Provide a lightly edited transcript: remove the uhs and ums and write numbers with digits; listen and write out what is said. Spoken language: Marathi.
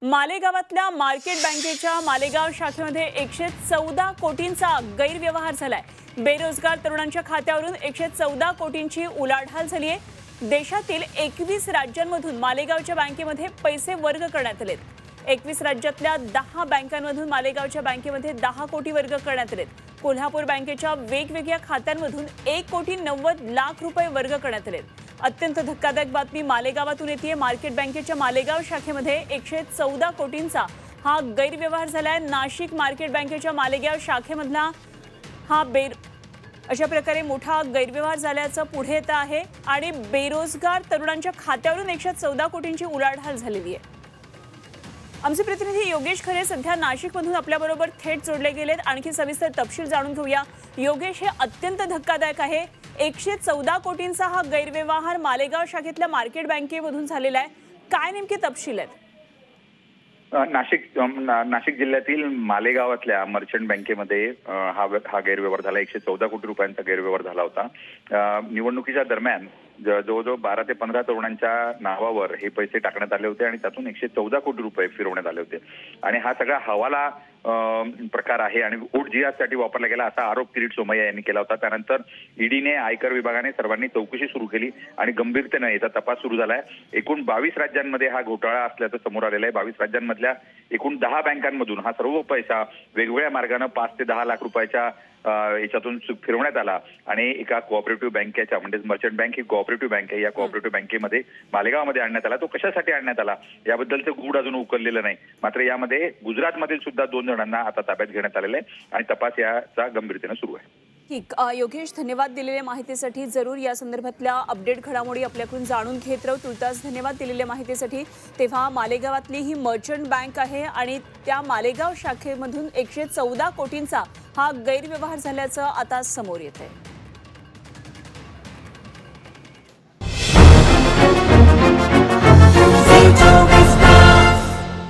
मालेगावातल्या मार्केट बँकेच्या मालेगाव शाखेमध्ये 114 कोटींचा गैरव्यवहार झालाय। बेरोजगार तरुणांच्या खात्यावरून 114 कोटींची उलाढाल झाली आहे। देशातील 21 राज्यांमधून मालेगावच्या बँकेमध्ये पैसे वर्ग करण्यात आलेत। 21 राज्यातल्या 10 बँकांमधून मालेगावच्या बँकेमध्ये 10 कोटी वर्ग करण्यात आलेत। कोल्हापूर बँकेच्या वेगवेगळ्या खात्यांमधून 1 कोटी 90 लाख रुपये वर्ग करण्यात आलेत। अत्यंत धक्कादायक बातमी मालेगावातून येते। मार्केट बँकेच्या मालेगाव शाखेमध्ये 114 कोटींचा हा गैरव्यवहार झालाय। नाशिक मार्केट बँकेच्या मालेगाव शाखेमधला अशा प्रकारे मोठा गैरव्यवहार झाल्याचं पुढे येत आहे आणि बेरोजगार तरुणांच्या खात्यावरून 114 कोटींची उलाढाल झालेली आहे। आमचे प्रतिनिधी योगेश खरे सध्या नाशिकमधून आपल्याबरोबर थेट जोडले गेलेत। आणखी सविस्तर तपशील जाणून घेऊया। योगेश, हे अत्यंत धक्कादायक आहे। 114 कोटींचा हा गैरव्यवहार मालेगाव शाखेतल्या मार्केट बँकेमधून झालेला आहे। काय नेमके तपशील आहेत? नाशिक जिल्ह्यातील मालेगावातल्या मर्चंट बँकेमध्ये हा गैरव्यवहार झाला। 114 कोटी रुपयांचा गैरव्यवहार झाला होता। निवडणुकीच्या दरम्यान जवळजवळ 12 ते 15 तरुणांच्या नावावर हे पैसे टाकण्यात आले होते आणि त्यातून 114 कोटी रुपये फिरवण्यात आले होते आणि हा सगळा हवाला प्रकार आहे आणि वोट जिहादसाठी वापरला गेला असा आरोप किरीट सोमय्या यांनी केला होता। त्यानंतर ईडीने, आयकर विभागाने सर्वांनी चौकशी सुरू केली आणि गंभीरतेने याचा तपास सुरू झालाय। एकूण 22 राज्यांमध्ये हा घोटाळा असल्याचं समोर आलेलं आहे। 22 राज्यांमधल्या एकूण 10 बँकांमधून हा सर्व पैसा वेगवेगळ्या मार्गाने 5 ते 10 लाख रुपयाच्या याच्यातून फिरवण्यात आला आणि एका कोऑपरेटिव्ह बँकेच्या, म्हणजे मर्चंट बँक ही कोऑपरेटिव्ह बँक आहे, या कोऑपरेटिव्ह बँकेमध्ये मालेगावमध्ये आणण्यात आला। तो कशासाठी आणण्यात आला याबद्दलचं गूढ अजून उकललेलं नाही। मात्र यामध्ये गुजरातमधील सुद्धा 2 जणांना आता ताब्यात घेण्यात आलेलं आहे आणि तपास याचा गंभीरतेने सुरू आहे। ठीक, योगेश, धन्यवाद दिलेल्या माहितीसाठी। जरूर या संदर्भातल्या अपडेट घडामोडी आपल्याकडून जाणून घेत राहू। तुर्तास धन्यवाद दिलेल्या माहितीसाठी। तेव्हा मालेगावातली ही मर्चंट बँक आहे आणि त्या मालेगाव शाखेमधून 114 कोटींचा हा गैरव्यवहार झाल्याचं आता समोर येत आहे।